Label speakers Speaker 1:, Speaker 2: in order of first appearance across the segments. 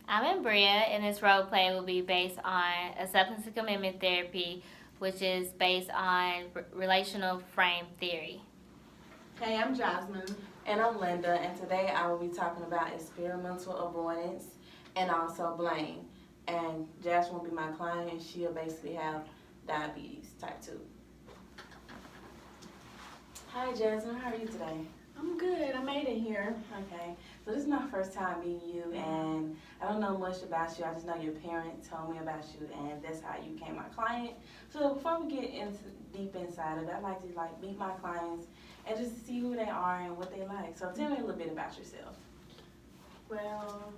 Speaker 1: I'm Bria, and this role play will be based on acceptance and commitment therapy, which is based on relational frame theory.
Speaker 2: Hey, I'm Jasmine.
Speaker 3: And I'm Linda, and today I will be talking about experimental avoidance and also blame. And Jasmine will be my client, and she'll basically have diabetes type 2. Hi, Jasmine. How are you today?
Speaker 2: I'm good. I made it here.
Speaker 3: Okay. So this is my first time meeting you, and I don't know much about you. I just know your parents told me about you, and that's how you became my client. So before we get into deep inside of it, I like to meet my clients and just see who they are and what they like. So tell me a little bit about yourself.
Speaker 2: Well,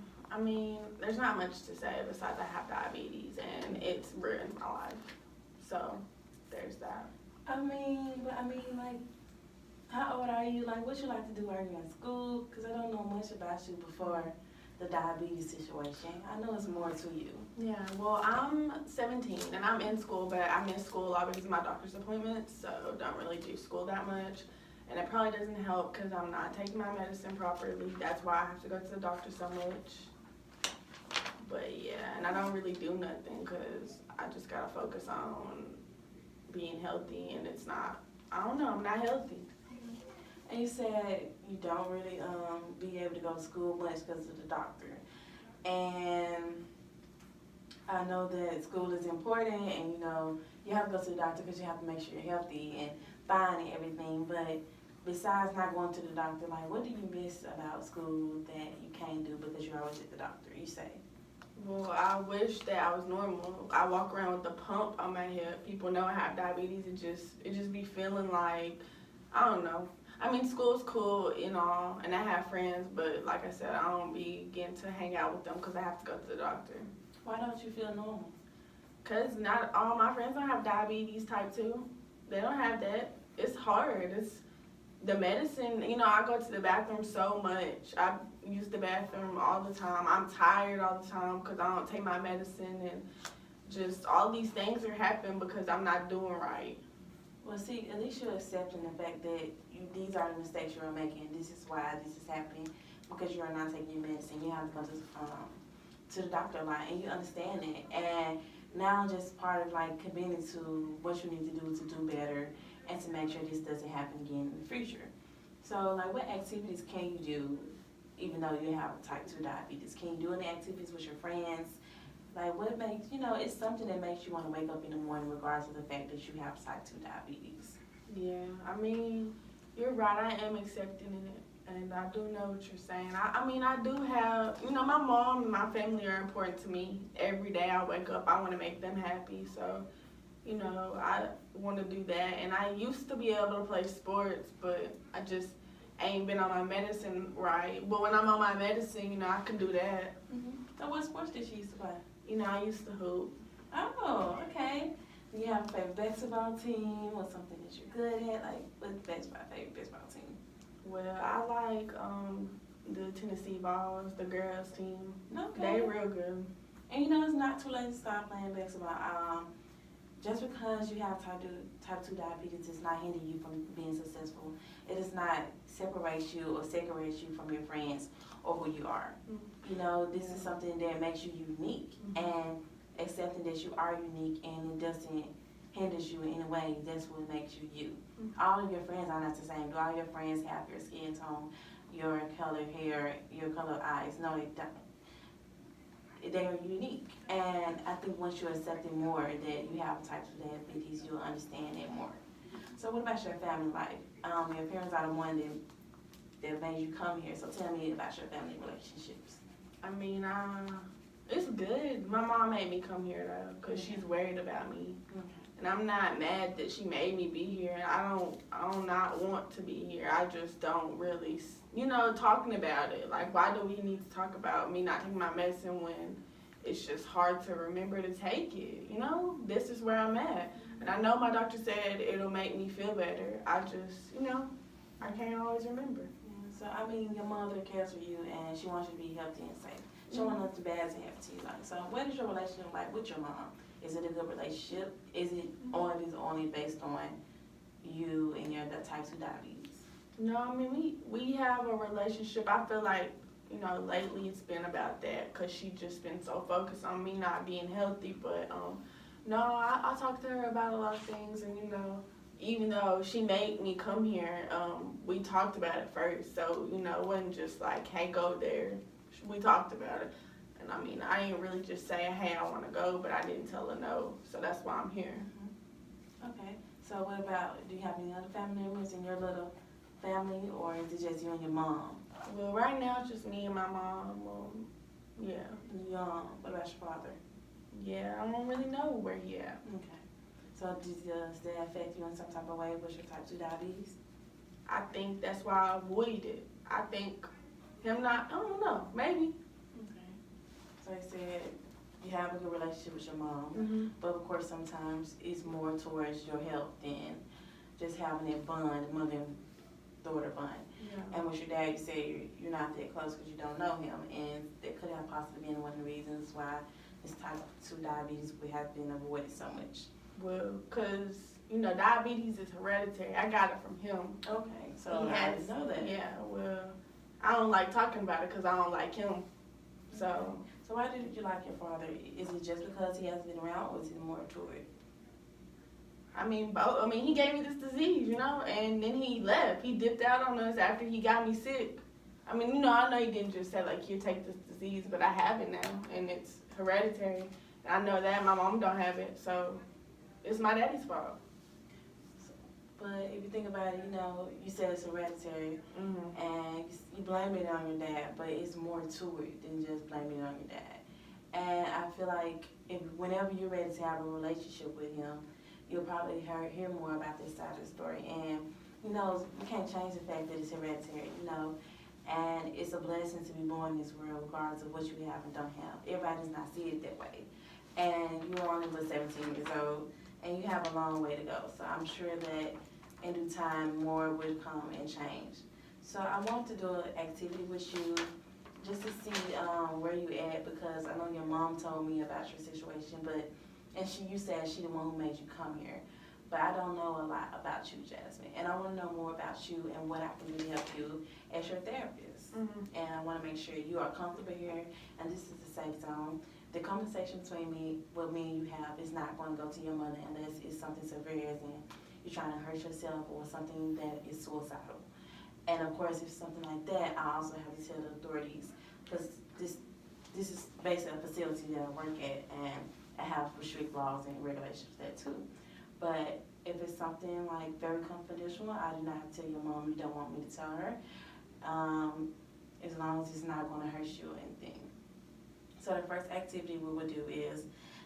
Speaker 2: there's not much to say besides I have diabetes and it's ruined my life. So, there's that.
Speaker 3: Like, how old are you? Like, what you like to do? Are you in school? Because I don't know much about you before the diabetes situation. I know it's more to you.
Speaker 2: Yeah, well, I'm 17 and I'm in school, but I miss school a lot because of my doctor's appointments, so don't really do school that much. And it probably doesn't help because I'm not taking my medicine properly. That's why I have to go to the doctor so much. But yeah, and I don't really do nothing because I just gotta focus on being healthy, and it's not, I don't know, I'm not healthy.
Speaker 3: And you said you don't really be able to go to school much because of the doctor. And I know that school is important, and you have to go to the doctor because you have to make sure you're healthy and fine and everything. But besides not going to the doctor, like, what do you miss about school that you can't do because you're always at the doctor? You say.
Speaker 2: Well, I wish that I was normal. I walk around with a pump on my hip. People know I have diabetes. It just be feeling like, I don't know. School's cool and all, and I have friends, but like I said, I don't be getting to hang out with them because I have to go to the doctor.
Speaker 3: Why don't you feel normal?
Speaker 2: Because not all my friends don't have diabetes type 2. They don't have that. It's hard. It's the medicine. I go to the bathroom so much. I use the bathroom all the time. I'm tired all the time because I don't take my medicine, and just all these things are happening because I'm not doing right.
Speaker 3: Well, see, at least you're accepting the fact that these are the mistakes you're making. This is why this is happening because you are not taking your medicine. You have to go to the doctor a lot, and you understand it. And now just part of committing to what you need to do better and to make sure this doesn't happen again in the future. So, what activities can you do even though you have type 2 diabetes? Can you do any activities with your friends? What makes, it's something that makes you want to wake up in the morning regardless of the fact that you have type 2 diabetes.
Speaker 2: Yeah, you're right. I am accepting it, and I do know what you're saying. I do have, my mom and my family are important to me. Every day I wake up, I want to make them happy. So, I want to do that. And I used to be able to play sports, but I just ain't been on my medicine right. But when I'm on my medicine, I can do that.
Speaker 3: Mm-hmm. So what sports did you used to play?
Speaker 2: I used to hoop.
Speaker 3: Oh, okay. Do you have a favorite basketball team or something that you're good at? What's my favorite basketball team?
Speaker 2: Well, I like the Tennessee Vols, the girls team.
Speaker 3: Okay.
Speaker 2: They real good.
Speaker 3: And it's not too late to start playing basketball. Just because you have type 2 diabetes does not hinder you from being successful. It does not separate you or segregate you from your friends or who you are.
Speaker 2: Mm-hmm.
Speaker 3: This is something that makes you unique, and accepting that you are unique and it doesn't hinder you in any way. That's what makes you you.
Speaker 2: Mm-hmm.
Speaker 3: All of your friends are not the same. Do all your friends have your skin tone, your color hair, your color of eyes? No, they don't. They are unique, and I think once you accept it more that you have type 2 diabetes, you'll understand it more. So what about your family life? Your parents are the one that made you come here, so tell me about your family relationships.
Speaker 2: It's good. My mom made me come here though, cause she's worried about me, and I'm not mad that she made me be here. I don't not want to be here. I just don't really, talking about it. Like, why do we need to talk about me not taking my medicine when it's just hard to remember to take it? This is where I'm at, and I know my doctor said it'll make me feel better. I just, I can't always remember.
Speaker 3: So your mother cares for you, and she wants you to be healthy and safe. She wants nothing bad to happen to you. So what is your relationship like with your mom? Is it a good relationship? Is it only based on you and your type 2 diabetes?
Speaker 2: No, we have a relationship. I feel like you know, lately it's been about that because she just been so focused on me not being healthy. But no, I talked to her about a lot of things, and you know, even though she made me come here, we talked about it first. So you know, it wasn't just like, hey, go there. We talked about it, and I mean, I ain't really just saying, hey, I want to go, but I didn't tell her no. So that's why I'm here.
Speaker 3: Okay. So what about, do you have any other family members in your little family, or is it just you and your mom?
Speaker 2: Well, right now it's just me and my mom. Yeah.
Speaker 3: What about your father?
Speaker 2: Yeah, I don't really know where he at.
Speaker 3: Okay. So does that affect you in some type of way with your type 2 diabetes?
Speaker 2: I think that's why I avoid it. I think him not, I don't know, maybe.
Speaker 3: Okay. So you said you have a good relationship with your mom,
Speaker 2: Mm-hmm.
Speaker 3: but of course sometimes it's more towards your health than just having that bond, mother and daughter bond.
Speaker 2: Yeah.
Speaker 3: And with your dad, you say you're not that close because you don't know him, and that could have possibly been one of the reasons why this type 2 diabetes would have been avoided so much.
Speaker 2: Well, because, you know, diabetes is hereditary. I got it from him.
Speaker 3: Okay, so
Speaker 2: He
Speaker 3: I
Speaker 2: has,
Speaker 3: didn't know that.
Speaker 2: Yeah, well, I don't like talking about it because I don't like him. So,
Speaker 3: So why did you like your father? Is it just because he hasn't been around, or is it more to it?
Speaker 2: I mean, both. I mean, he gave me this disease, you know, and then he left. He dipped out on us after he got me sick. I mean, you know, I know he didn't just say, like, here, take this disease, but I have it now, and it's hereditary. I know that. My mom don't have it, so it's my daddy's fault.
Speaker 3: But if you think about it, you know, you said it's hereditary,
Speaker 2: Mm-hmm.
Speaker 3: and you blame it on your dad, but it's more to it than just blaming it on your dad. And I feel like whenever you're ready to have a relationship with him, you'll probably hear more about this side of the story. And, you know, you can't change the fact that it's hereditary, you know, and it's a blessing to be born in this world regardless of what you have and don't have. Everybody does not see it that way. And you're only but 17 years old, and you have a long way to go. So I'm sure that in due time, more will come and change. So I want to do an activity with you just to see where you at, because I know your mom told me about your situation, and you said she the one who made you come here. But I don't know a lot about you, Jasmine, and I want to know more about you and what I can really help you as your therapist.
Speaker 2: Mm-hmm.
Speaker 3: And I want to make sure you are comfortable here, and this is the safe zone. The conversation between me and you have is not going to go to your mother unless it's something severe, as in you're trying to hurt yourself or something that is suicidal. And of course, if something like that, I also have to tell the authorities, because this is basically a facility that I work at, and I have strict laws and regulations for that too. But if it's something like very confidential, I do not have to tell your mom you don't want me to tell her, as long as it's not going to hurt you or anything. So the first activity we would do is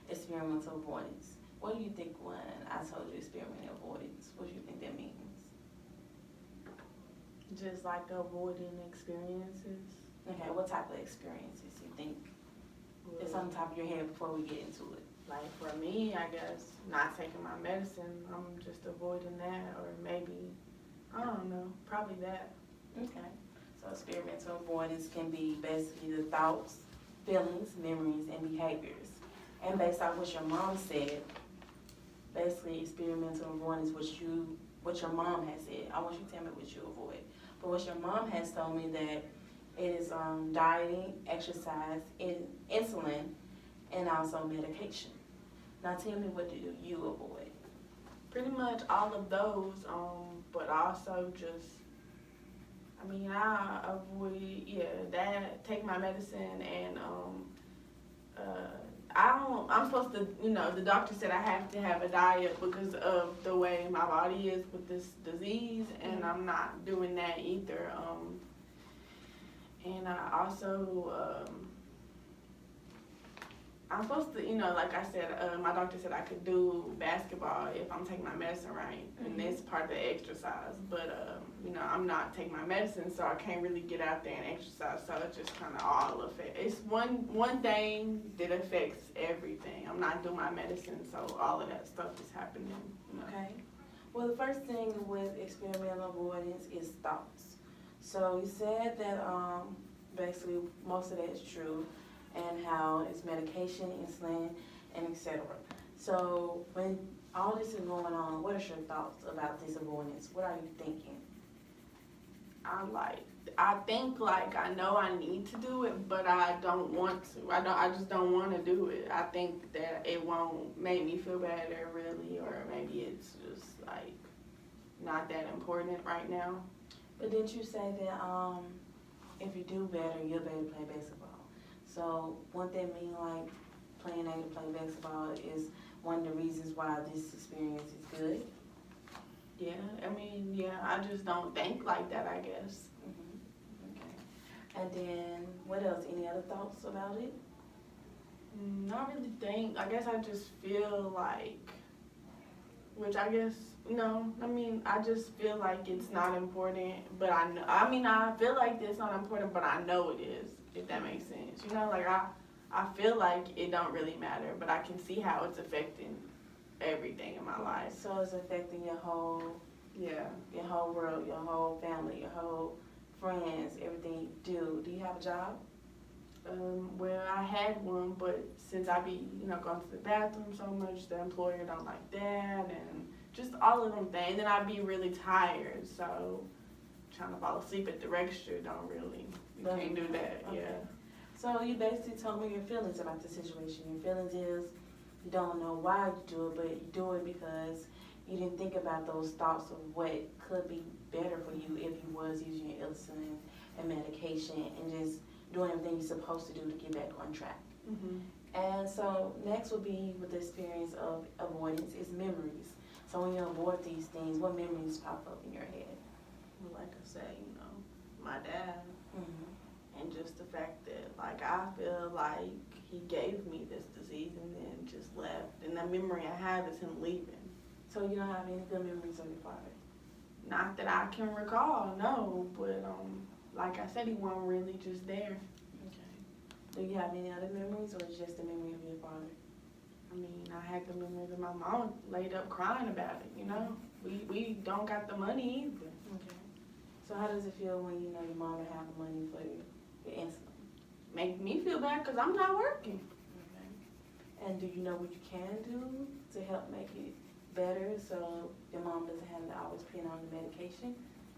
Speaker 3: experimental avoidance. What do you think when I told you experimental avoidance? What do you think that means?
Speaker 2: Just like avoiding experiences.
Speaker 3: Okay, what type of experiences you think is on the top of your head before we get into it?
Speaker 2: Like for me, I guess not taking my medicine. I'm just avoiding that, or maybe, I don't know, probably that.
Speaker 3: Okay. So experimental avoidance can be basically the thoughts, feelings, memories, and behaviors. And based on what your mom said, basically experimental avoidance, what your mom has said. I want you to tell me what you avoid. But what your mom has told me that it is dieting, exercise, insulin, and also medication. Now tell me, what do you avoid?
Speaker 2: Pretty much all of those, but also just, I mean, I avoid, that, take my medicine, and I'm supposed to, you know, the doctor said I have to have a diet because of the way my body is with this disease, and I'm not doing that either. And I also, I'm supposed to, you know, like I said, my doctor said I could do basketball if I'm taking my medicine right, and that's part of the exercise. But, you know, I'm not taking my medicine, so I can't really get out there and exercise. So it's just kind of all affect. It's one thing that affects everything. I'm not doing my medicine, so all of that stuff is happening. You know?
Speaker 3: Okay. Well, the first thing with experimental avoidance is thoughts. So you said that basically most of that is true, and how it's medication, insulin, and etc. So when all this is going on, what are your thoughts about this avoidance? What are you thinking?
Speaker 2: I'm like, I think like I know I need to do it, but I don't want to. I just don't want to do it. I think that it won't make me feel better really, or maybe it's just like not that important right now.
Speaker 3: But didn't you say that if you do better, you'll be able to play basketball? So wouldn't that mean like playing able to play basketball is one of the reasons why this experience is good?
Speaker 2: Yeah, I mean, yeah, I just don't think like that, I guess.
Speaker 3: Okay. And then what else? Any other thoughts about it?
Speaker 2: Not really think. I guess I just feel like, which I guess, no, I mean, I just feel like it's not important, but I know, I mean, I feel like it's not important, but I know it is, if that makes sense. You know, like I feel like it don't really matter, but I can see how it's affecting everything in my life.
Speaker 3: So it's affecting your whole world, your whole family, your whole friends, everything you do. Do you have a job?
Speaker 2: Well, I had one, but since I be, going to the bathroom so much, the employer don't like that, and just all of them things. And I be really tired, so trying to fall asleep at the register don't really, you can't do that,
Speaker 3: okay.
Speaker 2: yeah.
Speaker 3: So you basically told me your feelings about the situation. Your feelings is you don't know why you do it, but you do it because you didn't think about those thoughts of what could be better for you if you was using your insulin and medication and just doing everything you're supposed to do to get back on track.
Speaker 2: Mm-hmm.
Speaker 3: And so next would be with the experience of avoidance is memories. So when you avoid these things, what memories pop up in your head?
Speaker 2: Well, like I say, my dad,
Speaker 3: Mm-hmm.
Speaker 2: and just the fact that, like, I feel like he gave me this disease and then just left. And the memory I have is him leaving.
Speaker 3: So you don't have any good memories of your father?
Speaker 2: Not that I can recall, no, but, like I said, he wasn't really just there.
Speaker 3: Okay. Do you have any other memories or just the memory of your father?
Speaker 2: I mean, I had the memories of my mom laid up crying about it, We don't got the money either.
Speaker 3: Okay. So how does it feel when you know your mom would have the money for your insulin?
Speaker 2: Make me feel bad because I'm not working.
Speaker 3: Okay. And do you know what you can do to help make it better so your mom doesn't have to always pin on the medication?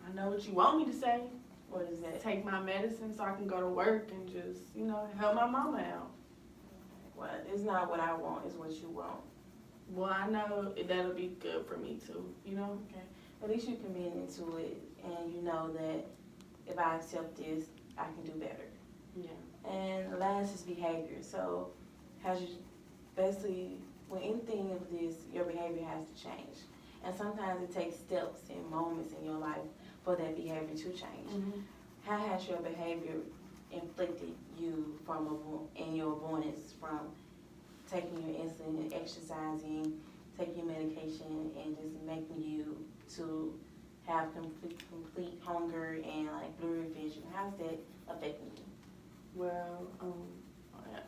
Speaker 2: I know what you want me to say.
Speaker 3: What is that?
Speaker 2: Take my medicine so I can go to work and just, help my mama out.
Speaker 3: Well, it's not what I want, it's what you want.
Speaker 2: Well, I know that'll be good for me too,
Speaker 3: Okay. At least you committed into it and you know that if I accept this, I can do better.
Speaker 2: Yeah.
Speaker 3: And last is behavior. So has you basically, when anything of this, your behavior has to change. And sometimes it takes steps and moments in your life for that behavior to change.
Speaker 2: Mm-hmm.
Speaker 3: How has your behavior inflicted you in your avoidance from taking your insulin and exercising, taking your medication, and just making you to have complete hunger and like blurry vision? How's that affecting you?
Speaker 2: Well,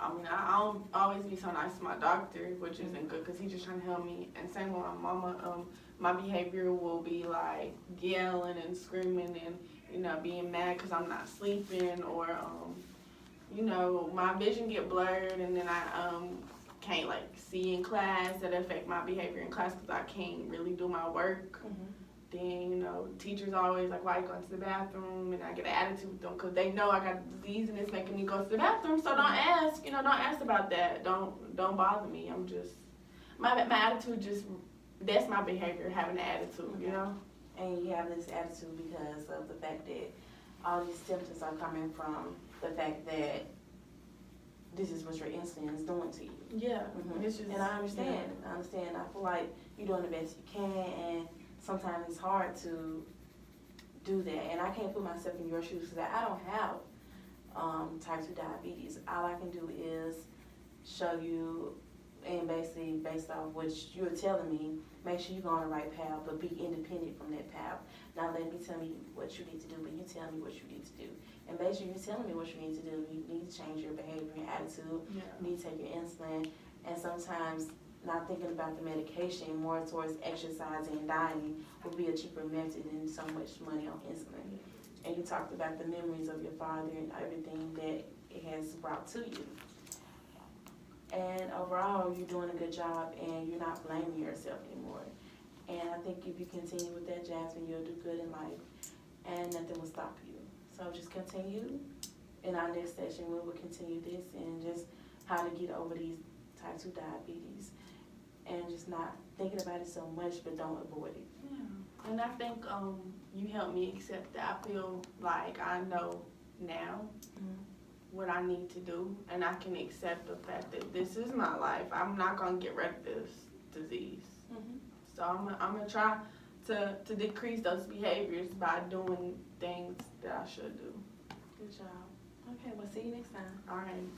Speaker 2: I mean, I don't always be so nice to my doctor, which isn't good because he's just trying to help me. And same with my mama, my behavior will be like yelling and screaming and, being mad because I'm not sleeping, or, my vision get blurred and then I can't like see in class. That affect my behavior in class because I can't really do my work.
Speaker 3: Mm-hmm.
Speaker 2: Then, teachers always like, why you going to the bathroom? And I get an attitude with them because they know I got a disease and it's making me go to the bathroom. So don't ask, don't ask about that. Don't bother me. I'm just, my attitude just, that's my behavior, having an attitude,
Speaker 3: And you have this attitude because of the fact that all these symptoms are coming from the fact that this is what your insulin is doing to you.
Speaker 2: Yeah.
Speaker 3: Mm-hmm.
Speaker 2: It's just,
Speaker 3: and I understand.
Speaker 2: Yeah.
Speaker 3: I understand. I feel like you're doing the best you can, and sometimes it's hard to do that. And I can't put myself in your shoes because I don't have type 2 diabetes. All I can do is show you, and basically based off what you're telling me, make sure you go on the right path, but be independent from that path. Not let me tell me what you need to do, but you tell me what you need to do. And basically you're telling me what you need to do. You need to change your behavior and attitude.
Speaker 2: Yeah.
Speaker 3: You need to take your insulin. And sometimes not thinking about the medication, more towards exercising and dieting would be a cheaper method than so much money on insulin. And you talked about the memories of your father and everything that it has brought to you. And overall, you're doing a good job and you're not blaming yourself anymore. And I think if you continue with that, Jasmine, you'll do good in life and nothing will stop you. So just continue. In our next session, we will continue this and just how to get over these type 2 diabetes. And just not thinking about it so much, but don't avoid it.
Speaker 2: Yeah. And I think you helped me accept that. I feel like I know now what I need to do, and I can accept the fact that this is my life. I'm not gonna get rid of this disease. So I'm gonna try to decrease those behaviors by doing things that I should do.
Speaker 3: Good job. Okay, we'll see you next time.
Speaker 2: All right.